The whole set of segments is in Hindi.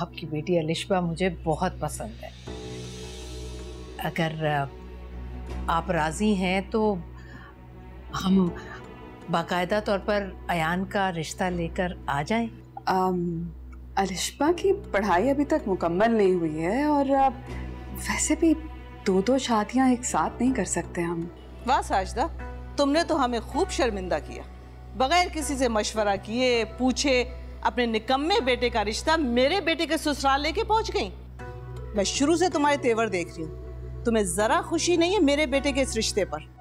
आपकी बेटी अलिशबा मुझे बहुत पसंद है। अगर आप राजी हैं तो हम बाकायदा तौर पर अयान का रिश्ता लेकर आ जाएं। अलिशबा की पढ़ाई अभी तक मुकम्मल नहीं हुई है और वैसे भी दो शादियां एक साथ नहीं कर सकते हम। वाह साजदा, तुमने तो हमें खूब शर्मिंदा किया। बगैर किसी से मशवरा किए पूछे अपने निकम्मे बेटे का रिश्ता मेरे बेटे के ससुराल लेके पहुंच गई। मैं शुरू से तुम्हारे तेवर देख रही हूँ, तुम्हें जरा खुशी नहीं है मेरे बेटे के इस रिश्ते पर।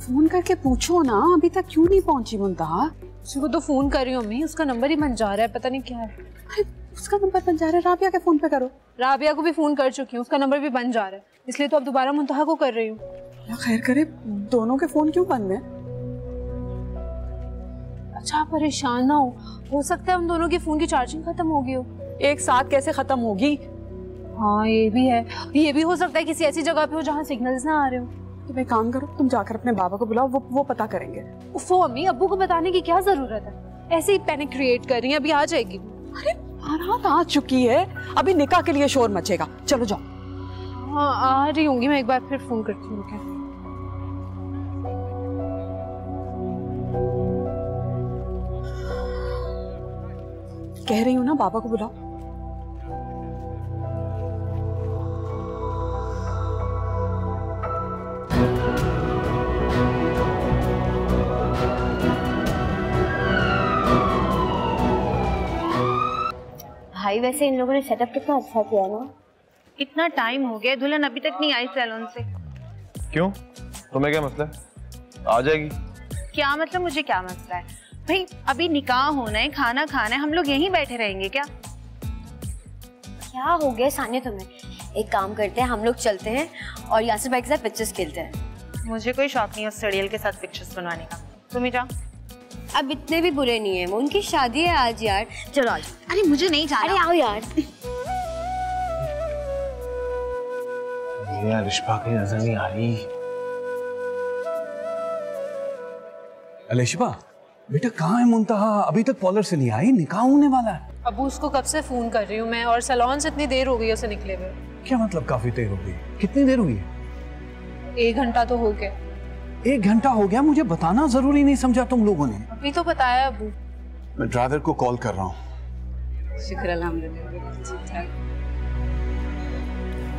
फोन करके पूछो ना, अभी तक क्यों नहीं पहुंची मुंतहा? उसको तो फोन कर रही हूँ अम्मी, उसका नंबर ही बन जा रहा है, पता नहीं क्या है। अरे उसका नंबर बन जा रहा है, राबिया के फोन पे करो। राबिया को भी फोन कर चुकी हूँ, उसका नंबर भी बन जा रहा है, इसलिए तो अब दोबारा मुंतहा को कर रही हूँ। खैर करे, दोनों के फोन क्यों बंद है? अच्छा आप परेशान ना हो सकता है उन दोनों की फोन की चार्जिंग खत्म हो गई हो। एक साथ कैसे खत्म होगी? हाँ ये भी है, ये भी हो सकता है किसी ऐसी जगह पे हो जहाँ सिग्नल्स ना आ रहे हो। तुम एक काम करो, तुम जाकर अपने बाबा को बुलाओ, वो पता करेंगे। उफ़ो अम्मी, अब्बू को बताने की क्या जरूरत है, ऐसे ही पैनिक क्रिएट कर रही है, अभी आ जाएगी। अरे बारात आ चुकी है, अभी निकाह के लिए शोर मचेगा, चलो जाओ। हाँ आ रही होंगी, मैं एक बार फिर फोन करती हूँ। क्या कह रही हूँ ना, बाबा को बुलाओ। भाई वैसे इन लोगों ने सेटअप कितना अच्छा किया ना। इतना टाइम हो गया, दुल्हन अभी तक नहीं आई सैलून से। क्यों, तुम्हें क्या मसला है? आ जाएगी। क्या मतलब, मुझे क्या मसला है भाई? अभी निकाह होना है, खाना खाना है, हम लोग यहीं बैठे रहेंगे क्या? क्या हो गया सानिया तुम्हें? एक काम करते हैं, हम लोग चलते हैं और यासिर भाई के साथ पिक्चर्स खेलते हैं। मुझे कोई शौक नहीं है उस सड़ियल के साथ पिक्चर्स बनवाने का, तुम ही जाओ। अब इतने भी बुरे नहीं है, उनकी शादी है आज यार, चलो आज। अरे मुझे नहीं जाना। अरे आओ यार। ये अलिशबा की नजर नहीं आ रही। अलिशबा बेटा कहाँ है मुंतहा? अभी तक पार्लर से नहीं आई, निकाह होने वाला है। अबू उसको कब से फोन कर रही हूँ मैं, और सैलून से इतनी देर हो गई उसे निकले हुए। क्या मतलब काफी देर हो गई? कितनी देर हुई है? 1 घंटा तो हो गया। 1 घंटा हो गया? मुझे बताना जरूरी नहीं समझा तुम लोगों ने? अभी तो बताया अबू। मैं ड्राइवर को कॉल कर रहा हूँ। शुक्र अल्हम्दुलिल्लाह, ठीक ठाक।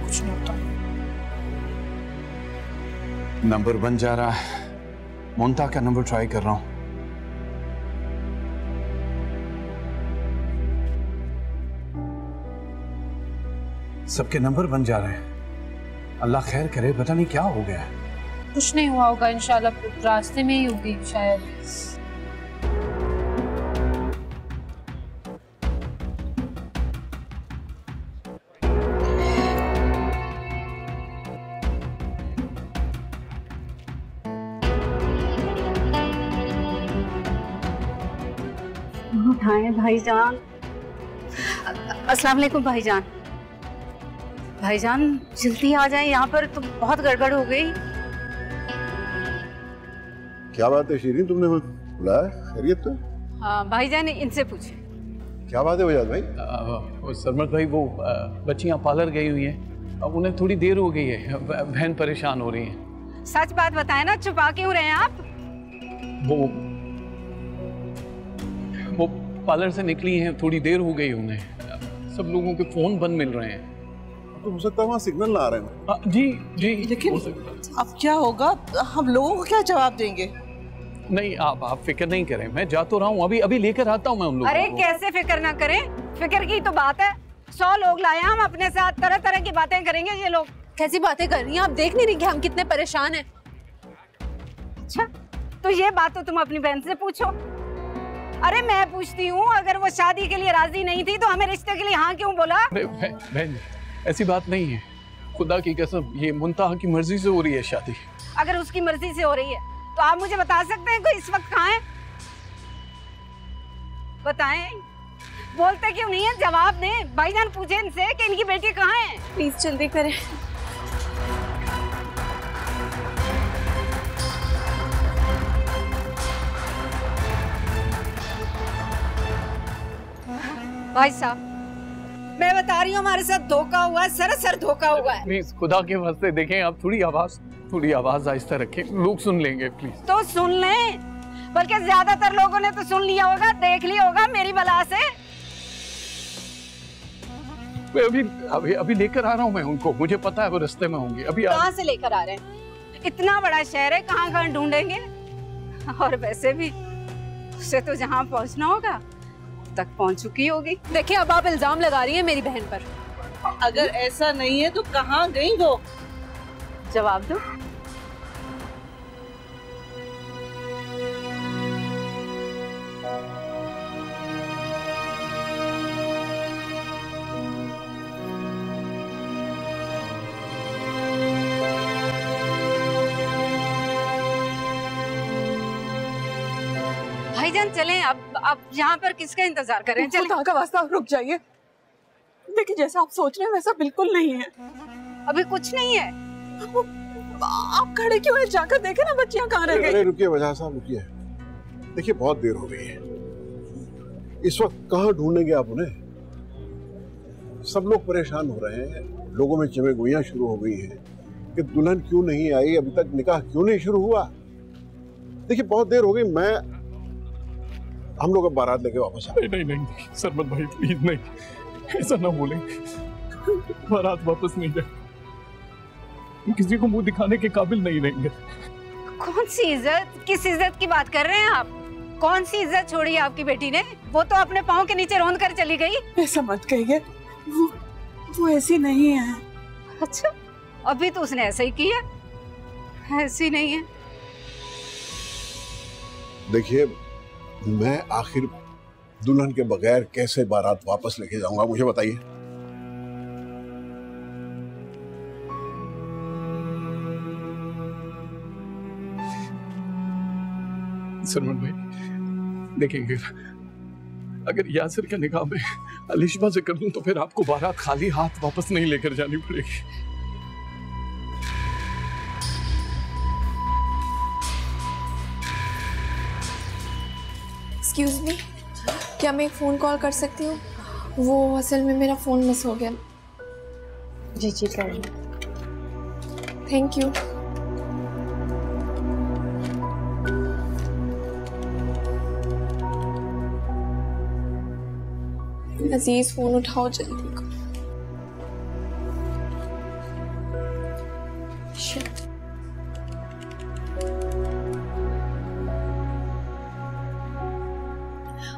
कुछ नहीं होता। नंबर बन जा रहा है, मुंतहा का नंबर ट्राई कर रहा हूँ। सबके नंबर बन जा रहे हैं, अल्लाह खैर करे, पता नहीं क्या हो गया है। कुछ नहीं हुआ होगा इंशाल्लाह, रास्ते में ही होगी शायद। उठाए भाईजान। अस्सलाम वालेकुम भाईजान। भाईजान जल्दी आ जाए, यहाँ पर तो बहुत गड़बड़ हो गई। क्या बात है शीरीन, तुमने बुलाया? खैरियत तो? हाँ भाईजान, इनसे पूछे। क्या बात है वजाद भाई? सरमत भाई, वो बच्चियाँ पार्लर गई हुई हैं, अब उन्हें थोड़ी देर हो गई है, बहन परेशान हो रही है। सच बात बताए ना, छुपा क्यों रहे हैं आप? वो पार्लर से निकली हैं, थोड़ी देर हो गई उन्हें, सब लोगों के फोन बंद मिल रहे हैं। तो हो सकता है वहाँ सिग्नल ना आ रहे हैं। जी जी, लेकिन अब क्या होगा, हम लोगों को क्या जवाब देंगे? नहीं आप फिक्र नहीं करें, मैं जा तो रहा हूँ, अभी लेकर आता हूँ मैं उन लोगों को। अरे कैसे फिक्र ना करें, फिक्र की तो बात है। 100 लोग लाए हम अपने साथ, तरह तरह की बातें करेंगे ये लोग। कैसी बातें कर रही हैं आप? देख नहीं रही कि हम कितने परेशान हैं? अच्छा, तो ये बात तो तुम अपनी बहन से पूछो। अरे मैं पूछती हूँ, अगर वो शादी के लिए राजी नहीं थी तो हमें रिश्ते के लिए हाँ क्यों बोला? बहन ऐसी बात नहीं है, खुदा की कसम ये मुंतहा की मर्जी से हो रही है शादी। अगर उसकी मर्जी से हो रही है तो आप मुझे बता सकते हैं कि इस वक्त कहाँ है? बताएं, बोलते क्यों नहीं है? जवाब दें। भाईजान पूछे इनसे कि इनकी बेटी कहाँ है। प्लीज जल्दी करें। भाई साहब, मैं बता रही हूँ हमारे साथ धोखा हुआ है, सरासर धोखा हुआ है। प्लीज खुदा के वास्ते देखें, आप थोड़ी आवाज आहिस्ता रखें, लोग सुन लेंगे प्लीज। तो सुन लें, बल्कि ज्यादातर लोगों ने तो सुन लिया होगा, देख लिया होगा मेरी बला से। मैं अभी लेकर आ रहा हूँ मैं उनको, मुझे पता है वो रास्ते में होंगे। अभी कहाँ से लेकर आ रहे हैं? इतना बड़ा शहर है, कहाँ कहाँ ढूंढेंगे? और वैसे भी उसे तो जहाँ पहुँचना होगा तक पहुँच चुकी होगी। देखिए अब आप इल्जाम लगा रही हैं मेरी बहन पर। अगर ऐसा नहीं है तो कहाँ गई वो? जवाब दो। भाईजान चलें, अब यहाँ पर किसका इंतजार करें? चलें। खुदा का वास्ता रुक जाइए। देखिए जैसा आप सोच रहे हैं वैसा बिल्कुल नहीं है। अभी कुछ नहीं है। आप खड़े क्यों हैं? जाकर देखे ना बच्चियां कहाँ रह गई। रुकिए वजह साहब, रुकिए। देखिए बहुत देर हो गई है, इस वक्त कहाँ ढूंढेंगे आप उन्हें? सब लोग परेशान हो रहे हैं, लोगों में चिमगुइयां शुरू हो गई हैं कि दुल्हन क्यों नहीं आई, अभी तक निकाह क्यों नहीं शुरू हुआ। देखिए बहुत देर हो गई, हम लोग अब बारात लेके वापस आए। नहीं सरमत भाई प्लीज नहीं, ऐसा ना बोलें। बारात वापस नहीं जाए, किसी को मुंह दिखाने के काबिल नहीं रहेंगे। कौन सी इज्जत, किस इज्जत की बात कर रहे हैं आप? कौन सी इज्जत छोड़ी है आपकी बेटी ने? वो तो अपने पाँव के नीचे रौंद कर चली गई। ऐसा मत कहिए, वो ऐसी नहीं है। अच्छा, अभी तो उसने ऐसा ही किया। ऐसी नहीं है। देखिए मैं आखिर दुल्हन के बगैर कैसे बारात वापस लेके जाऊंगा, मुझे बताइए। सरमन भाई देखेंगे, अगर यासिर के निकाह में अलिशबा से कर दूं तो फिर आपको बारात खाली हाथ वापस नहीं लेकर जानी पड़ेगी। एक्सक्यूज मी, क्या मैं एक फ़ोन कॉल कर सकती हूँ? वो असल में मेरा फ़ोन मिस हो गया। जी कर लो। Thank you. अजीज फ़ोन उठाओ जल्दी।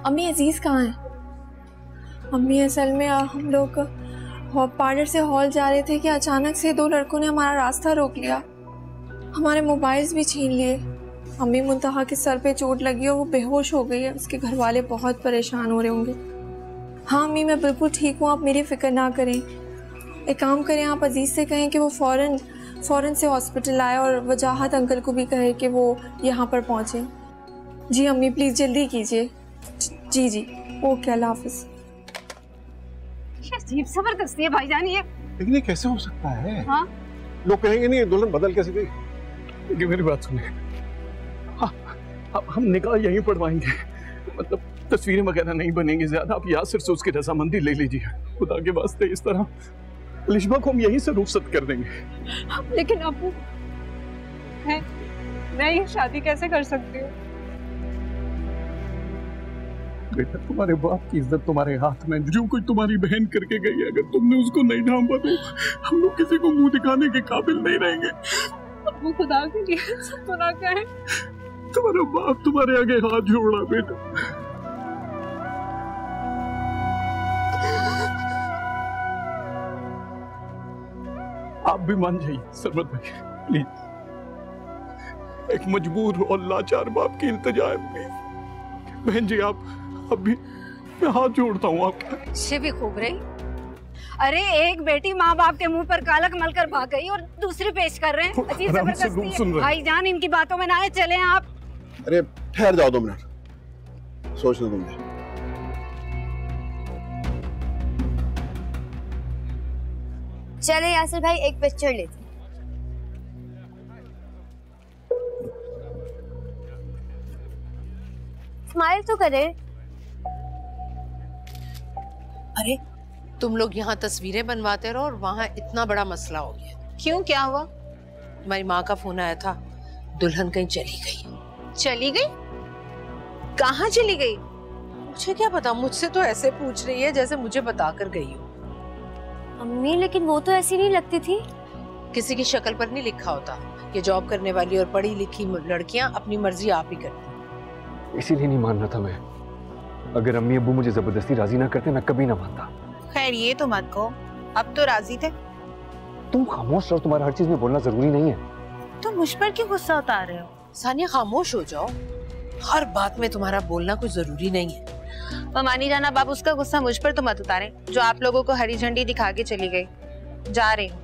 अम्मी अजीज कहाँ है? अम्मी असल में हम लोग पार्लर से हॉल जा रहे थे कि अचानक से दो लड़कों ने हमारा रास्ता रोक लिया, हमारे मोबाइल्स भी छीन लिए। अम्मी मुंतहा के सर पे चोट लगी और वो बेहोश हो गई है। उसके घर वाले बहुत परेशान हो रहे होंगे। हाँ अम्मी मैं बिल्कुल ठीक हूँ, आप मेरी फ़िक्र ना करें। एक काम करें, आप अजीज़ से कहें कि वो फ़ौरन से हॉस्पिटल आए और वजाहत अंकल को भी कहे कि वो यहाँ पर पहुँचे। जी अम्मी प्लीज़ जल्दी कीजिए। जी जी ओके, अल्लाह हाफिज़। अजीब जबरदस्ती है भाईजान ये। लेकिन ये कैसे हो सकता है? हाँ? लोग कहेंगे नहीं दुल्हन बदल कैसे गई। मेरी बात सुनिए, हाँ, हम निकाह यहीं पढ़वाएंगे, मतलब तस्वीरें वगैरह नहीं बनेंगी ज्यादा। आप यासिर से उसकी रजामंदी ले लीजिए, खुदा के वास्ते। इस तरह अलिशबा को हम यहीं से रुखसत कर देंगे। लेकिन अबू मैं ये शादी कैसे कर सकती हूँ? बेटा तुम्हारे बाप की इज्जत तुम्हारे हाथ में, जो कोई तुम्हारी बहन करके गई है, अगर तुमने उसको नहीं ढांपा तो हम लोग किसी को मुंह दिखाने के काबिल नहीं रहेंगे। अबू खुदा के लिए सबको ना कहे। तुम्हारा बाप तुम्हारे आगे हाथ जोड़ा बेटा। आप भी मान जाइए सरमत भाई प्लीज। एक मजबूर और लाचार बाप की इल्तिजा है प्लीज। बहन जी आप अभी मैं हाथ जोड़ता हूँ आपका। से भी खूब रही। अरे एक बेटी माँ बाप के मुंह पर कालक मलकर भाग गई और दूसरी पेश कर रहे हैं। अजीब जबरदस्ती है। भाईजान इनकी बातों में ना आए, चले आप। अरे ठहर जाओ 2 मिनट, सोच लो तुमने। चले यासिर भाई एक पिक्चर लेते। स्माइल तो करे। अरे तुम लोग यहाँ तस्वीरें बनवाते रहो और वहाँ इतना बड़ा मसला हो गया। क्यों, क्या हुआ? तुम्हारी माँ का फोन आया था, दुल्हन कहीं चली गई। चली गई? कहाँ चली गई? मुझे क्या पता, मुझसे तो ऐसे पूछ रही है जैसे मुझे बता कर गई हो। अम्मी लेकिन वो तो ऐसी नहीं लगती थी। किसी की शक्ल पर नहीं लिखा होता। ये जॉब करने वाली और पढ़ी लिखी लड़कियां अपनी मर्जी आप ही करती। इसीलिए नहीं मान रहा था मैं। अगर अम्मी अब्बू मुझे जबरदस्ती राजी ना करते मैं कभी ना मानता। खैर ये तो मत कहो, अब तो राजी थे। तुम खामोश रहो, तुम्हारा हर चीज में बोलना जरूरी नहीं है। तुम मुझ पर क्यों गुस्सा उतार रहे हो? सानिया खामोश हो जाओ, हर बात में तुम्हारा बोलना कोई जरूरी नहीं है। मानी जाना बाप, उसका गुस्सा मुझ पर तो मत उतारें जो आप लोगों को हरी झंडी दिखा के चली गई। जा रही हूँ।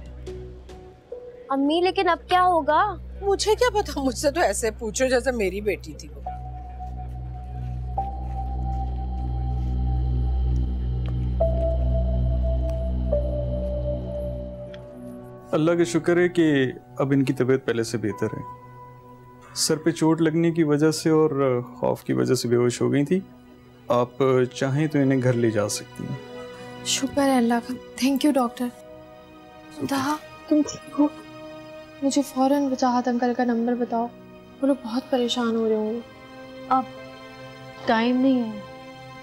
अम्मी लेकिन अब क्या होगा? मुझे क्या पता, मुझसे तो ऐसे पूछो जैसे मेरी बेटी थी वो। अल्लाह का शुक्र है कि अब इनकी तबीयत पहले से बेहतर है। सर पे चोट लगने की वजह से और खौफ की वजह से बेहोश हो गई थी। आप चाहें तो इन्हें घर ले जा सकती हैं। शुक्र है अल्लाह का। Thank you doctor. दहा तुम ठीक हो? मुझे फौरन वजाहत अंकल का नंबर बताओ, वो लोग बहुत परेशान हो रहे होंगे। अब टाइम नहीं है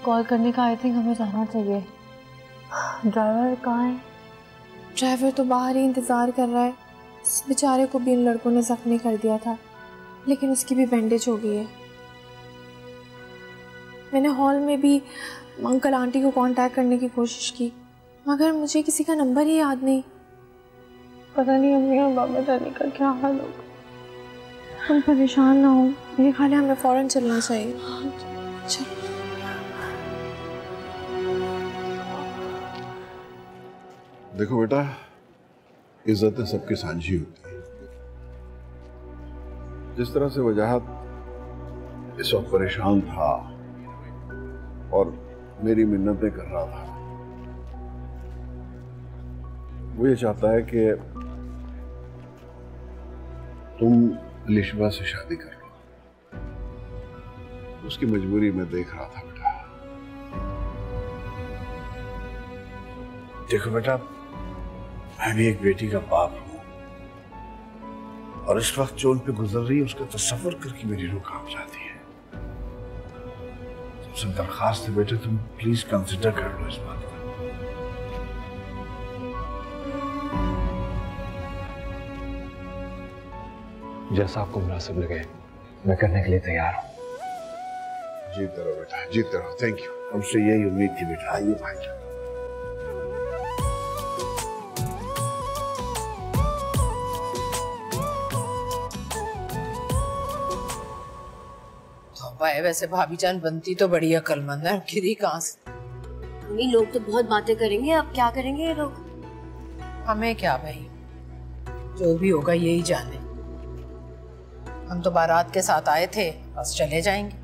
कॉल करने का। आई थिंक हमें जाना चाहिए। ड्राइवर कहाँ है? ड्राइवर तो बाहर ही इंतज़ार कर रहा है। इस बेचारे को भी इन लड़कों ने जख्मी कर दिया था, लेकिन उसकी भी बैंडेज हो गई है। मैंने हॉल में भी अंकल आंटी को कांटेक्ट करने की कोशिश की, मगर मुझे किसी का नंबर ही याद नहीं। पता नहीं अम्मी और बाबा जाने का क्या हाल होगा। तुम परेशान ना हो, मेरे ख्याल है हमें फ़ौरन चलना चाहिए। चलो। देखो बेटा, इज्जतें सबकी साझी होती है। जिस तरह से वजाहत इस वक्त परेशान था और मेरी मिन्नतें कर रहा था, वो ये चाहता है कि तुम अलिशबा से शादी कर लो। उसकी मजबूरी मैं देख रहा था बेटा। देखो बेटा, मैं भी एक बेटी का बाप हूं और इस वक्त जो उन पे गुजर रही है उसका तस्वर करके मेरी रूह कांप जाती है। तुमसे दरखास्त है बेटे, तुम प्लीज कंसिडर कर लो इस बात को। जैसा आपको मुनासिब लगे मैं करने के लिए तैयार हूँ। जीते रहो बेटा, जीते रहो। Thank you. हमसे यही उम्मीद थी बेटा। आइए भाई। वैसे भाभी जान बनती तो बड़ी अक्लमंद है, गिरी कहाँ से? अम्मी लोग तो बहुत बातें करेंगे, अब क्या करेंगे ये लोग? हमें क्या भाई, जो भी होगा यही जाने। हम तो बारात के साथ आए थे, बस चले जाएंगे।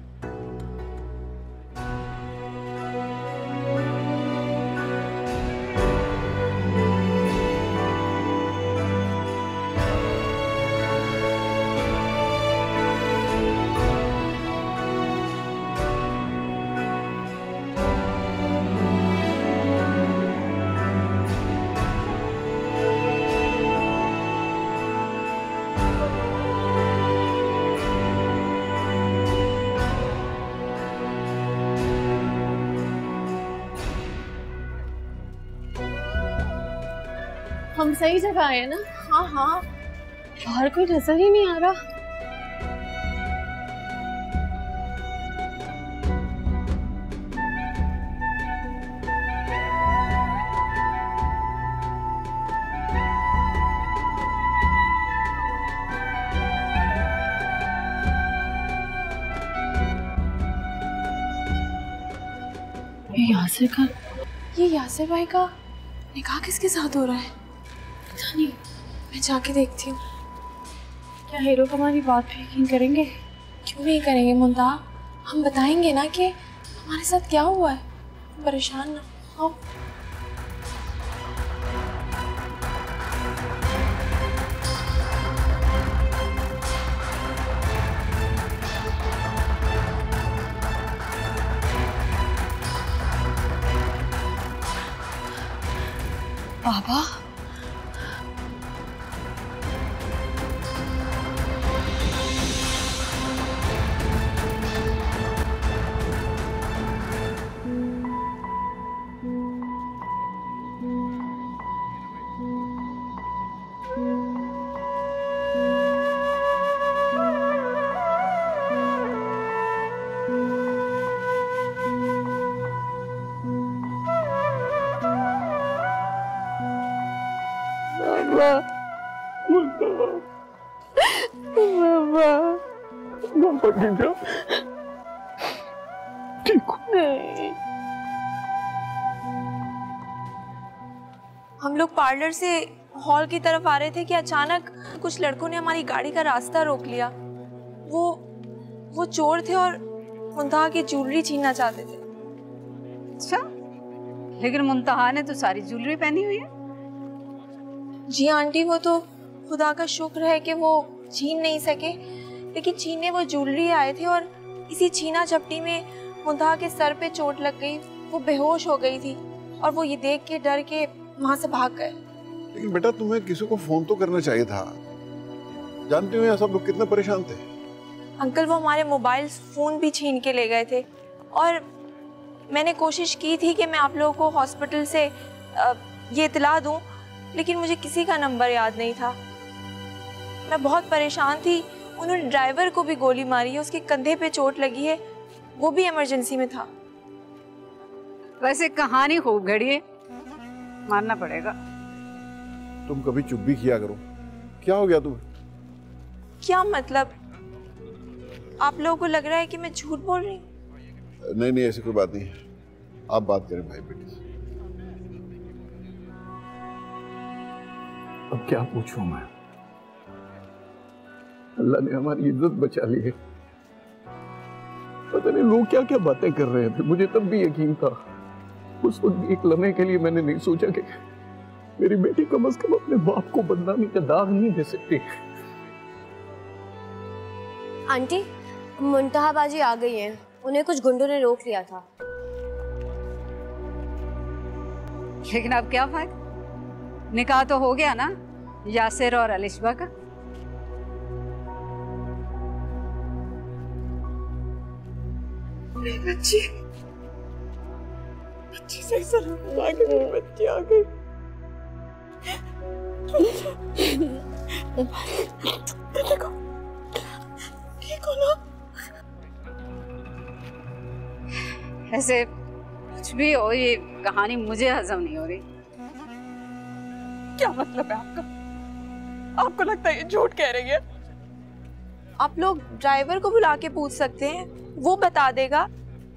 हम सही जगह आए ना? हाँ हाँ, बाहर कोई नजर ही नहीं आ रहा। ये यासिर भाई का निकाह किसके साथ हो रहा है? पता नहीं, मैं जाके देखती हूँ। क्या हीरो को हमारी बात पे यकीन करेंगे? क्यों नहीं करेंगे मुंतहा, हम बताएंगे ना कि हमारे साथ क्या हुआ है। परेशान ना हो। बाबा हम लोग पार्लर से हॉल की तरफ आ रहे थे कि अचानक कुछ लड़कों ने हमारी गाड़ी का रास्ता रोक लिया। वो चोर थे और मुंतहा की ज्वेलरी छीनना चाहते थे। अच्छा, लेकिन मुंतहा ने तो सारी ज्वेलरी पहनी हुई है। जी आंटी, वो तो खुदा का शुक्र है कि वो छीन नहीं सके, लेकिन छीनने वो ज्वेलरी आए थे और इसी छीना झपटी में मुंतहा के सर पे चोट लग गई। वो बेहोश हो गई थी और वो ये देख के डर के वहां से भाग गए। लेकिन बेटा तुम्हें किसी को फोन तो करना चाहिए था। जानते हो यहाँ सब लोग कितने परेशान थे। अंकल, वो हमारे मोबाइल फोन भी छीन के ले गए थे और मैंने कोशिश की थी कि मैं आप लोगों को हॉस्पिटल से ये इतला दूं, लेकिन मुझे किसी का नंबर याद नहीं था। मैं बहुत परेशान थी। उन्होंने ड्राइवर को भी गोली मारी है, उसके कंधे पे चोट लगी है, वो भी इमरजेंसी में था। वैसे कहानी खूब घड़ी है, मानना पड़ेगा। तुम कभी चुप भी किया करो। क्या हो गया तुम्हें? क्या मतलब? आप लोगों को लग रहा है कि मैं झूठ बोल रही हूँ? नहीं नहीं, ऐसी कोई बात नहीं है। आप बात करें भाई बेटे से। अब क्या पूछूं मैं? अल्लाह ने हमारी इज्जत बचा ली है। पता नहीं लोग क्या क्या बातें कर रहे थे। मुझे तब भी यकीन था। उस वक्त एक लम्हे के लिए मैंने नहीं सोचा कि मेरी बेटी कम से कम अपने बाप को बदनामी का दाग नहीं दे सकती। आंटी, मुंतहा बाजी आ गई हैं। उन्हें कुछ गुंडों ने रोक लिया था। लेकिन अब क्या फायदा? निकाह तो हो गया ना यासिर और अलिशबा का। बच्ची से सलाम आगे मेरी बच्ची आ गई। देखो ठीक हो ना? ऐसे कुछ भी हो, ये कहानी मुझे हजम नहीं हो रही। क्या मतलब है आपका? आपको लगता है ये झूठ कह रही है? आप लोग ड्राइवर को बुला के पूछ सकते हैं, वो बता देगा।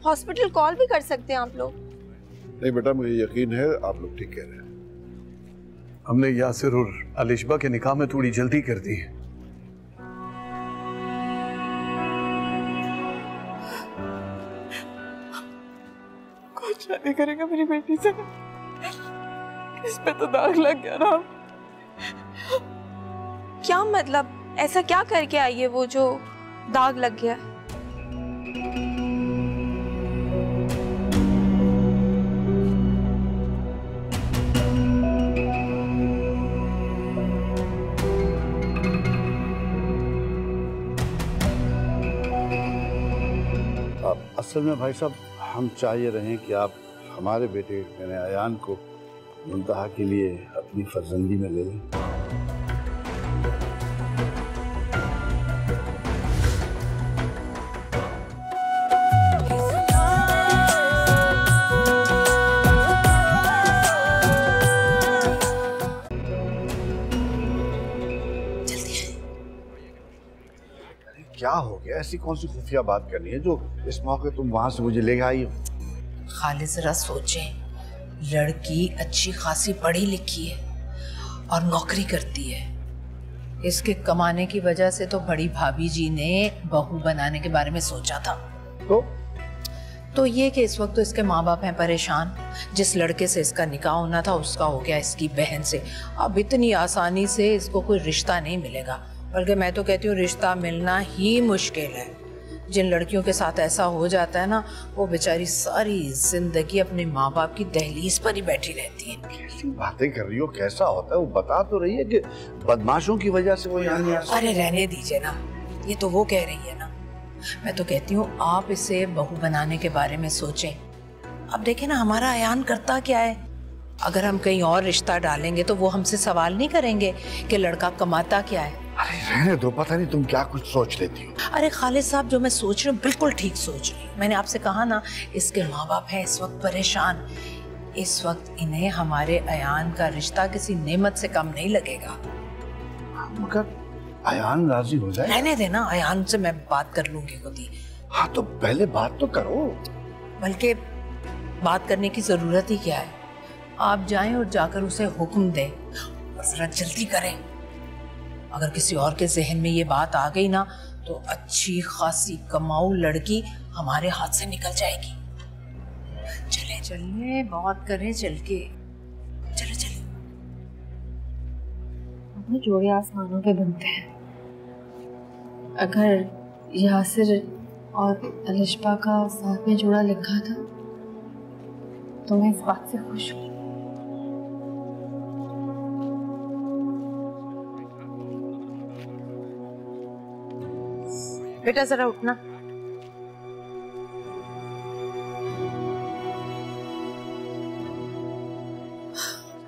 हॉस्पिटल कॉल भी कर सकते हैं आप लोग। नहीं बेटा, मुझे यकीन है आप लोग ठीक कह रहे हैं। हमने यासिर और अलिशबा के निकाह में थोड़ी जल्दी कर दी है। कौन शादी करेगा मेरी बेटी से? इस पे तो दाग लग गया ना। क्या मतलब? ऐसा क्या करके आई है वो जो दाग लग गया? असल में भाई साहब, हम चाहिए रहे कि आप हमारे बेटे यानी अयान को मुंतहा के लिए अपनी फर्जंदी में ले लें। क्या हो गया? ऐसी कौन सी खुफिया बात करनी है जो इस मौके तुम वहां से मुझे ले आई? खालिद जरा सोचें, लड़की अच्छी खासी पढ़ी लिखी है और नौकरी करती है। इसके कमाने की वजह से तो बड़ी भाभी जी ने बहू बनाने के बारे में सोचा था। तो ये कि इस वक्त तो इसके माँ बाप हैं परेशान। जिस लड़के से इसका निकाह होना था उसका हो गया इसकी बहन से। अब इतनी आसानी से इसको कोई रिश्ता नहीं मिलेगा, बल्कि मैं तो कहती हूँ रिश्ता मिलना ही मुश्किल है। जिन लड़कियों के साथ ऐसा हो जाता है ना, वो बेचारी सारी जिंदगी अपने माँ बाप की दहलीज पर ही बैठी रहती है। कैसी बातें कर रही हो, कैसा होता है? वो बता तो रही है कि बदमाशों की वजह से वो यहाँ नहीं आ सकती। अरे रहने दीजिए ना, ये तो वो कह रही है ना। मैं तो कहती हूँ आप इसे बहू बनाने के बारे में सोचें। अब देखें ना, हमारा अयान करता क्या है। अगर हम कहीं और रिश्ता डालेंगे तो वो हमसे सवाल नहीं करेंगे कि लड़का कमाता क्या है। अरे रहने दो, पता नहीं तुम क्या कुछ सोच लेती हो। अरे खालिद साहब, जो मैं सोच रही हूँ बिल्कुल ठीक सोच रही हूँ। मैंने आपसे कहा ना, इसके माँ बाप हैं इस वक्त परेशान। इस वक्त इन्हें हमारे अयान का रिश्ता किसी नेमत से कम नहीं लगेगा। मगर अयान राजी हो जाए। रहने देना, अयान से मैं बात कर लूंगी खुद ही। हाँ तो पहले बात तो करो। बल्कि बात करने की जरूरत ही क्या है। आप जाएं और जाकर उसे हुक्म दें, जरा जल्दी करें। अगर किसी और के जहन में ये बात आ गई ना, तो अच्छी खासी कमाऊ लड़की हमारे हाथ से निकल जाएगी। चले चलिए, बहुत करें चल के। चलो चलो। अपने जोड़े आसमानों पे बनते हैं। अगर यासिर और अलिशबा का साथ में जोड़ा लिखा था तो मैं इस बात से खुश हूँ। बेटा जरा उठना।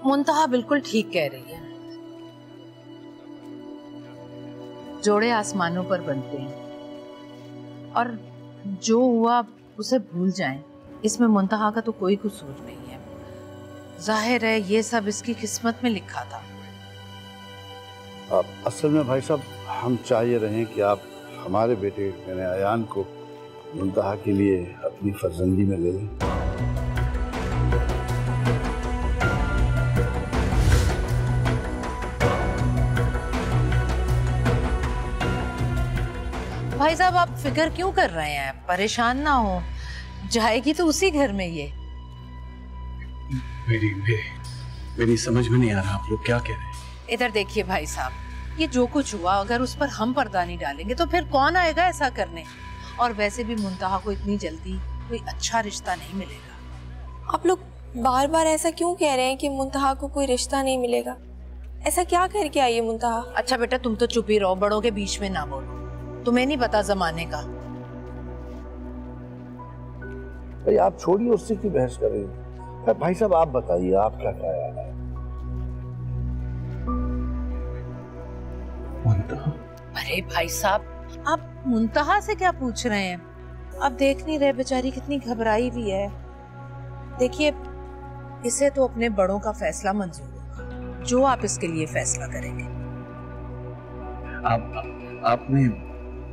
मुंतहा बिल्कुल ठीक कह रही है। जोड़े आसमानों पर बनते हैं और जो हुआ उसे भूल जाएं। इसमें मुंतहा का तो कोई कसूर नहीं है। जाहिर है ये सब इसकी किस्मत में लिखा था। असल में भाई साहब, हम चाहिए रहे कि आप हमारे बेटे यानी अयान को मुंतहा के लिए अपनी फर्जंदी में ले लें। भाई साहब, आप फिक्र क्यों कर रहे हैं? परेशान ना हो, जाएगी तो उसी घर में ये। मेरी समझ में नहीं आ रहा आप लोग क्या कह रहे हैं। इधर देखिए भाई साहब, ये जो कुछ हुआ अगर उस पर हम पर्दा नहीं डालेंगे तो फिर कौन आएगा ऐसा करने। और वैसे भी मुंतहा को इतनी जल्दी कोई अच्छा रिश्ता नहीं मिलेगा। आप लोग बार बार ऐसा क्यों कह रहे हैं कि मुंतहा को कोई रिश्ता नहीं मिलेगा? ऐसा क्या करके आई है मुंतहा? अच्छा बेटा, तुम तो चुप ही रहो, बड़ों के बीच में ना बोलो। तुम्हें नहीं पता जमाने का। भाई आप छोड़िए, उससे क्यों बहस कर रही हो? भाई साहब आप बताइए, आप क्या ख्याल है? अरे भाई साहब, आप मुंतहा से क्या पूछ रहे हैं? आप देख नहीं रहे बेचारी कितनी घबराई हुई है। देखिए, इसे तो अपने बड़ों का फैसला मंजूर होगा, जो आप इसके लिए फैसला करेंगे। आपने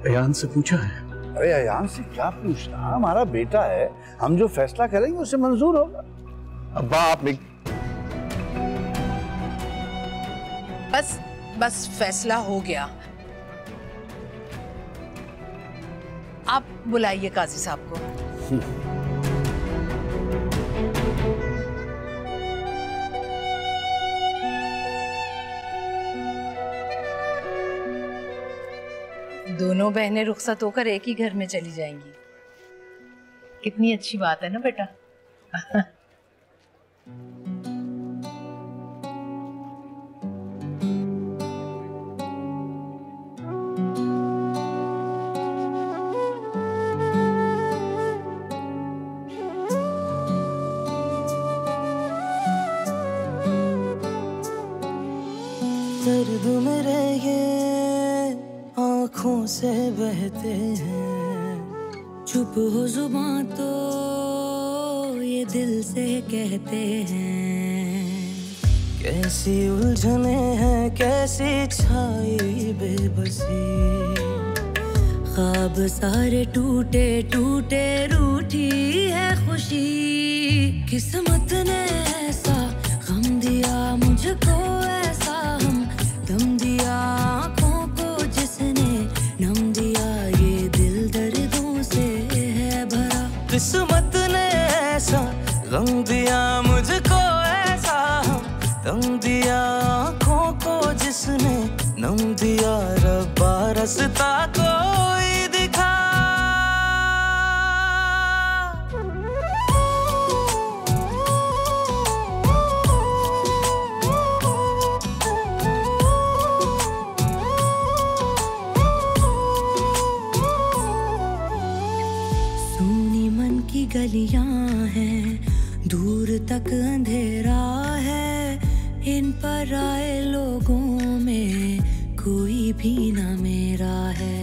अयान से पूछा है? अरे अयान से क्या पूछना, हमारा बेटा है, हम जो फैसला करेंगे उसे मंजूर होगा। अब्बा आप बस फैसला हो गया। आप बुलाइए काजी साहब को। दोनों बहनें रुखसत होकर एक ही घर में चली जाएंगी। कितनी अच्छी बात है ना बेटा। दर्द मेरे ये आँखों से बहते हैं, चुप हो जुबां तो ये दिल से कहते हैं। कैसी उलझने हैं, कैसी छाई बेबसी, ख्वाब सारे टूटे टूटे रूठी है खुशी, किस्मत ने ऐसा गम दिया मुझको, ऐसा हम दम दिया आँखों को जिसने नम दिया, ये दिल दर्दों से है भरा। किस्मत ने ऐसा गम दिया मुझको, ऐसा हम दम दिया आँखों को जिसने नम दिया, रब्बा रास्ता कोई दिखा। सुनी मन की गलियां हैं, दूर तक अंधेरा है, इन पर आए लोगों में कोई भी ना मेरा है।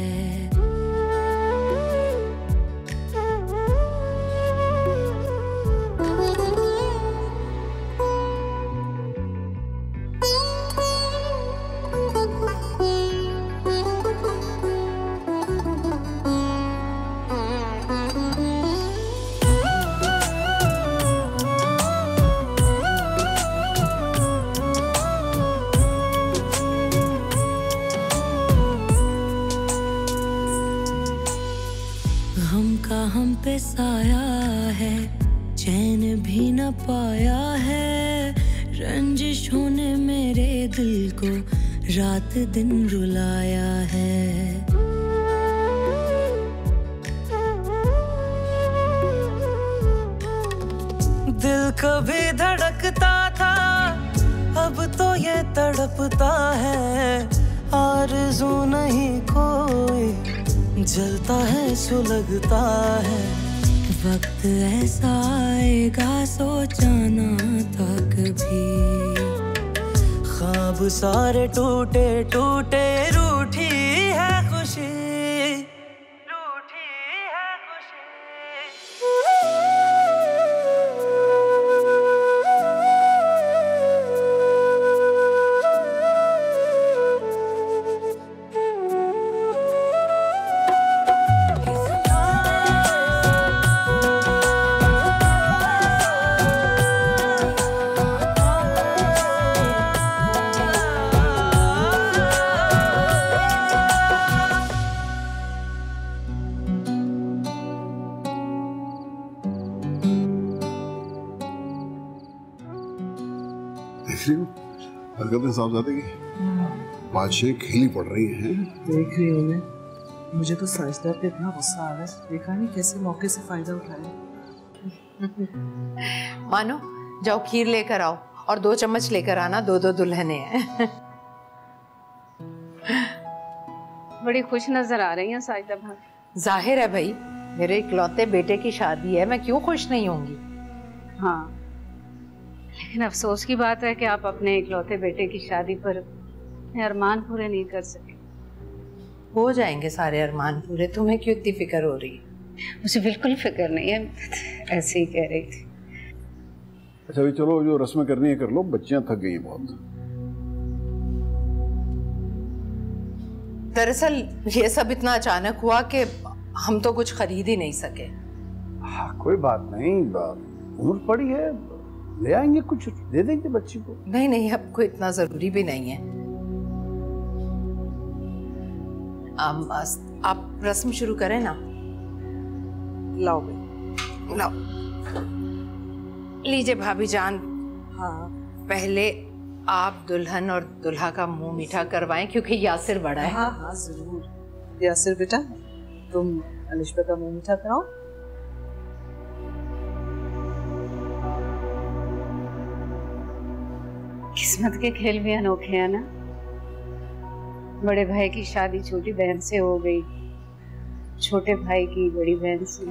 हम पे साया है, चैन भी न पाया है, रंजिशों ने मेरे दिल को रात दिन रुलाया है। दिल कभी धड़कता था, अब तो ये तड़पता है, आरज़ू नहीं कोई, जलता है सुलगता है। वक्त ऐसा आएगा सोचा ना था कभी, ख्वाब सारे टूटे टूटे रूठी है खुशी, रूठी है खुशी। हरकतें साहबजादे की बादशाह खिली पड़ रही हैं। देख रही हूँ मैं, मुझे तो साजिदा पे इतना गुस्सा आ रहा है, देखा नहीं कैसे मौके से फायदा उठाया। मानो जाओ खीर लेकर आओ और 2 चम्मच लेकर आना, 2-2 दुल्हने हैं। बड़ी खुश नजर आ रही हैं साजिदा भाभी। जाहिर है भाई, मेरे इकलौते बेटे की शादी है, मैं क्यों खुश नहीं होंगी। हाँ, लेकिन अफसोस की बात है कि आप अपने इकलौते बेटे की शादी पर अपने अरमान पूरे नहीं कर सके। हो जाएंगे सारे अरमान पूरे, तुम्हें क्यों इतनी फिक्र हो रही है? मुझे बिल्कुल फिक्र नहीं है, ऐसे ही कह रही थी। अच्छा भी चलो, जो रस्में करनी है कर लो, बच्चियां थक गई हैं बहुत। दरअसल ये सब इतना अचानक हुआ कि हम तो कुछ खरीद ही नहीं सके। हाँ, कोई बात नहीं, उम्र पड़ी है, ले आएंगे, कुछ दे देंगे बच्ची को। नहीं नहीं, अब कोई इतना जरूरी भी नहीं है। आप रस्म शुरू करें ना। लाओ लाओ, लीजिए भाभी जान। हाँ, पहले आप दुल्हन और दुल्हा का मुंह मीठा करवाएं, क्योंकि यासिर बड़ा है। हाँ हाँ जरूर। यासिर बेटा, तुम अलिशबा का मुंह मीठा कराओ। किस्मत के खेल भी अनोखे हैं ना। बड़े भाई की शादी छोटी बहन से हो गई, छोटे भाई की बड़ी बहन से।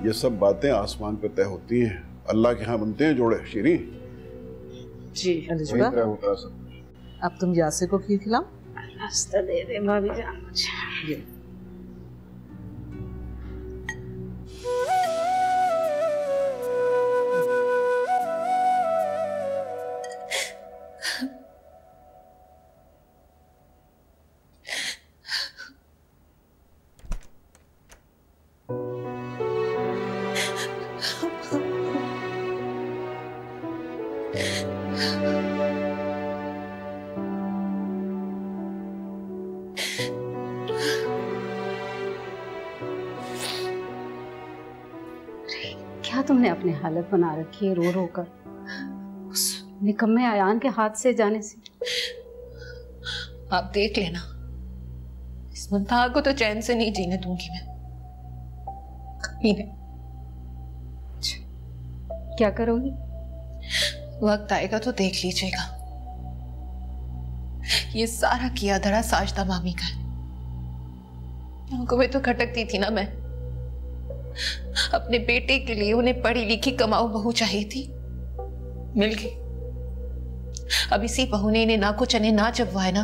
ये सब बातें आसमान पे तय होती हैं, अल्लाह के यहाँ बनते हैं जोड़े। शीरी जी अलिशबा, होता है सब। अब तुम यासिर को खीर खिलाओ। नाश्ता दे दे भाभी जान मुझे। क्या तुमने अपनी हालत बना रखी है रो रो कर उस निकम्मे अयान के हाथ से जाने से? आप देख लेना, इस मुंतहा को तो चैन से नहीं जीने दूंगी मैं कभी नहीं। क्या करोगी? वक्त आएगा तो देख लीजिएगा। ये सारा किया धरा साजदा मामी का है। उनको भी तो खटकती थी ना मैं, अपने बेटे के लिए उन्हें पढ़ी लिखी कमाऊ बहू चाहिए थी, मिल गई। अब इसी बहू ने इन्हें ना कुछ इन्हें ना चबवाए ना,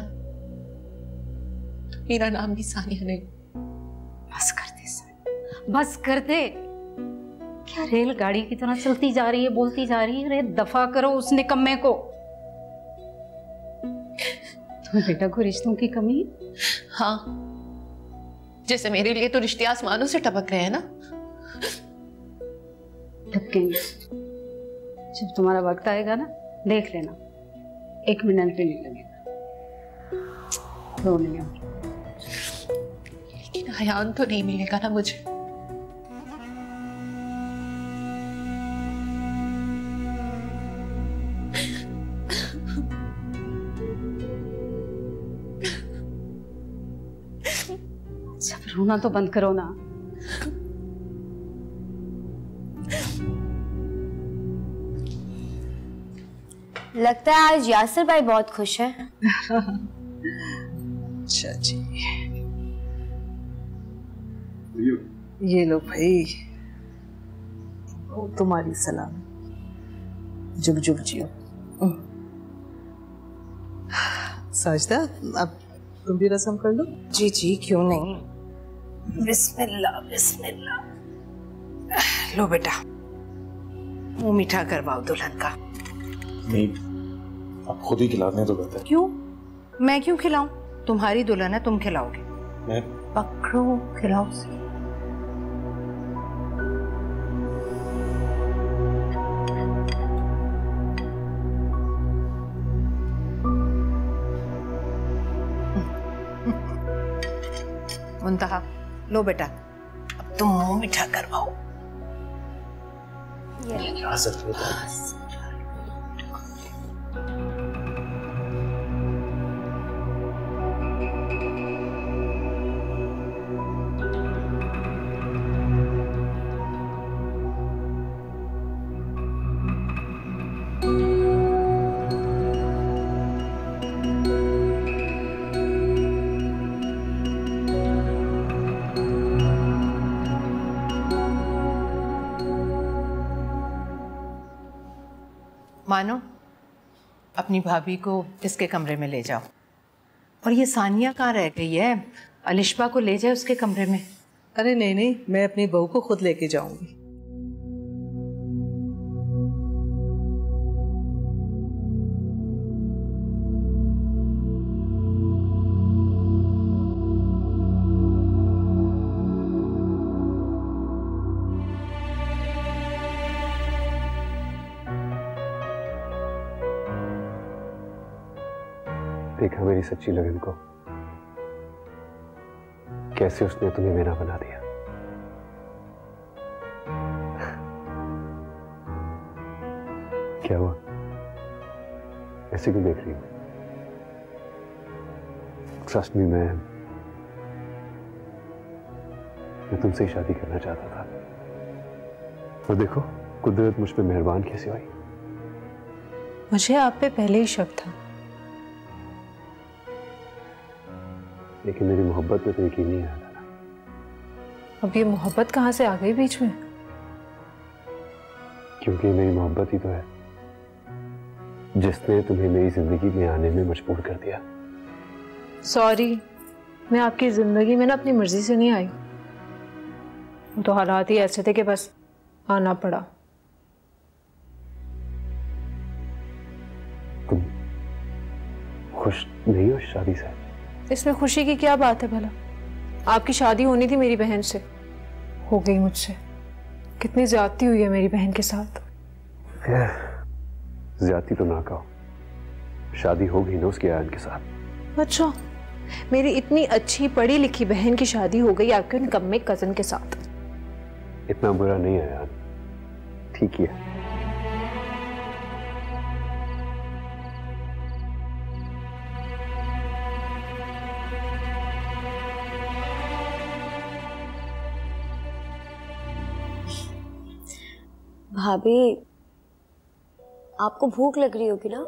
तो मेरा नाम भी सानिया नहीं। बस कर दे, बस कर दे। क्या रेलगाड़ी की तरह चलती जा रही है, बोलती जा रही है? अरे दफा करो उस निकम्मे को। तुम्हें बेटा को रिश्तों की कमी? हाँ, जैसे मेरे लिए तो रिश्ते आसमानों से टपक रहे हैं ना। टपकेंगे, जब तुम्हारा वक्त आएगा ना, देख लेना, 1 मिनट भी नहीं लगेगा रोने में। लेकिन अयान तो नहीं मिलेगा ना मुझे। जब रोना तो बंद करो ना। लगता है आज यासिर भाई बहुत खुश है। अच्छा जी, ये लो भाई, तुम्हारी सलाम। जुग जुग जियो। साजदा, अब तुम भी रस्म कर लो। जी जी, क्यों नहीं। बिस्मिल्लाह बिस्मिल्लाह। लो बेटा, मुंह मीठा करवाओ दुल्हन का। नहीं, आप खुद ही खिला दें तो बेहतर। क्यों? मैं क्यों खिलाऊं? तुम्हारी दुल्हन है, तुम खिलाओगे। मैं पकड़ो, खिलाओ से। मुंतहा, लो बेटा, अब तुम मुंह मीठा करवाओ। मानो, अपनी भाभी को इसके कमरे में ले जाओ। और ये सानिया कहाँ रह गई है? अलिशबा को ले जाए उसके कमरे में। अरे नहीं नहीं, मैं अपनी बहू को खुद लेके जाऊंगी। देखा मेरी सच्ची लगन को, कैसे उसने तुम्हें मेरा बना दिया। क्या हुआ, ऐसे क्यों देख रही हो? ट्रस्ट मी, मैं तुमसे ही शादी करना चाहता था। और देखो, कुदरत मुझ पे मेहरबान कैसे हुई। मुझे आप पे पहले ही शक था, लेकिन मेरी मोहब्बत में तो यकीन नहीं आया था। अब ये मोहब्बत कहाँ से आ गई बीच में? क्योंकि मेरी मोहब्बत ही तो है जिसने तुम्हें मेरी जिंदगी में आने में मजबूर कर दिया। सॉरी, मैं आपकी जिंदगी में ना अपनी मर्जी से नहीं आई, तो हालात ही ऐसे थे कि बस आना पड़ा। तुम खुश नहीं हो शादी से? इसमें खुशी की क्या बात है भला? आपकी शादी होनी थी मेरी बहन से, हो गई मुझसे। कितनी ज्यादती हुई है मेरी बहन के साथ। ज्यादती तो ना कहो, शादी हो गई ना उसके आयन के साथ। अच्छा, मेरी इतनी अच्छी पढ़ी लिखी बहन की शादी हो गई आपके निकम्मे कजन के साथ। इतना बुरा नहीं है यार, ठीक ही है। भाभी, आपको भूख लग रही होगी ना?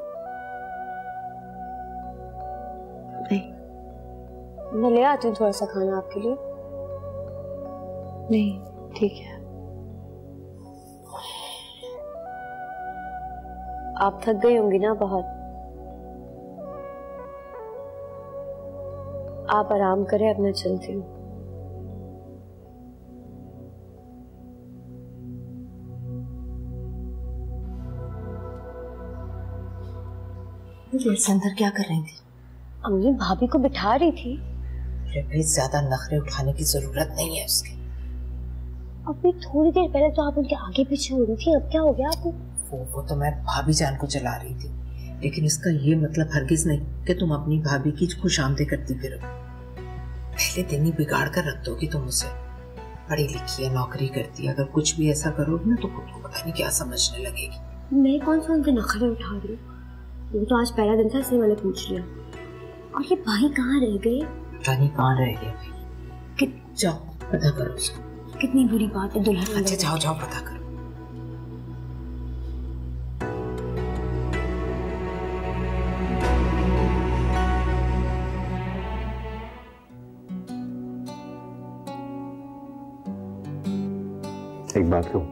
नहीं। मैं ले आती हूँ थोड़ा सा खाना आपके लिए। नहीं, ठीक है। आप थक गई होंगी ना बहुत। आप आराम करें, अब मैं चलती हूँ। अंदर क्या कर रही थी? अम्मी भाभी को बिठा रही थी। अरे भाई, ज्यादा नखरे उठाने की जरूरत नहीं है उसके। अभी थोड़ी देर पहले तो आप उनके आगे पीछे हो रही थी, अब क्या हो गया आपको? वो तो मैं भाभी जान को चला रही थी, लेकिन इसका ये मतलब हरगिज नहीं कि तुम अपनी भाभी की खुशामदी करती फिरो। पहले दिन ही बिगाड़ कर रख दोगी तुम उसे। पढ़ी लिखी है, नौकरी करती है, अगर कुछ भी ऐसा करोगी ना तो खुद को पता नहीं क्या समझने लगेगी। मैं कौन सा उनके नखरे उठा रही हूँ? वो तो आज पहला दिन था, इसलिए मैंने पूछ लिया। और ये भाई कहाँ रह गए? पता नहीं कहाँ रह गए। जाओ पता करो उसको। कितनी बुरी बात है दुल्हन। अच्छा जाओ जाओ पता करो। एक बात कहूं,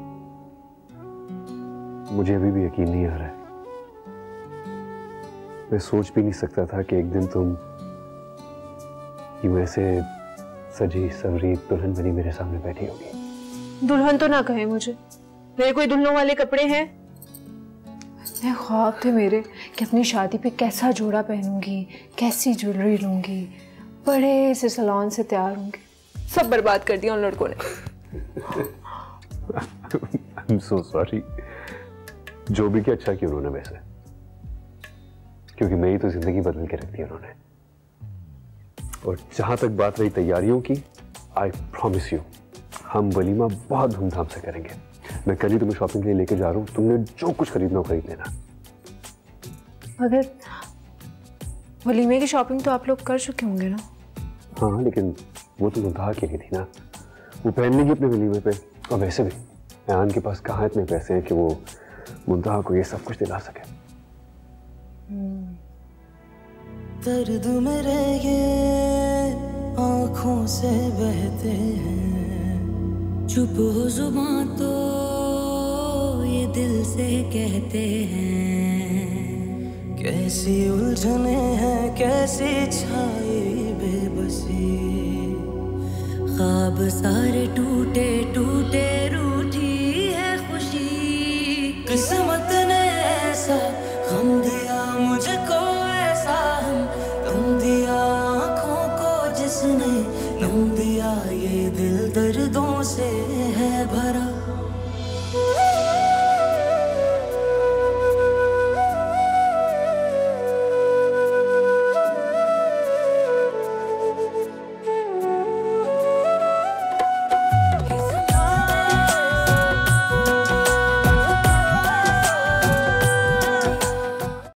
मुझे अभी भी यकीन नहीं आ रहा है। मैं सोच भी नहीं सकता था कि एक दिन तुम यूं ऐसे सजी सवरी दुल्हन बनी मेरे सामने बैठी होगी। दुल्हन तो ना कहे मुझे, मेरे कोई दुल्हनों वाले कपड़े हैं? इतने ख्वाब थे मेरे कि अपनी शादी पे कैसा जोड़ा पहनूंगी, कैसी ज्वेलरी लूंगी, बड़े से सैलून से तैयार होंगी। सब बर्बाद कर दिया उन लड़कों ने। I'm so sorry। जो भी किया अच्छा किया उन्होंने वैसे, क्योंकि मेरी तो जिंदगी बदल के रख दी उन्होंने। और जहां तक बात रही तैयारियों की, आई प्रॉमिस यू हम वलीमा बहुत धूमधाम से करेंगे। मैं कल ही तुम्हें शॉपिंग के लिए लेके जा रहा हूँ, तुमने जो कुछ खरीदना हो खरीद लेना। मगर वलीमे की शॉपिंग तो आप लोग कर चुके होंगे ना? हाँ, लेकिन वो तो मुंतहा के लिए थी ना, वो पहन लेंगे अपने वलीमे पे। और वैसे भी अयान के पास कहाँ इतने पैसे हैं कि वो मुंतहा को ये सब कुछ दिला सके। दर्द मेरे ये आँखों से बहते हैं, चुप हो जुबां तो ये दिल से कहते हैं। कैसी उलझने हैं, कैसी छाई बेबसी, ख्वाब सारे टूटे टूटे, रूठी है खुशी। किस्मत ने ऐसा गम दिया मुझको, ऐसा गम दिया आँखों को जिसने गम दिया। ये दिल दर्दों से है भरा।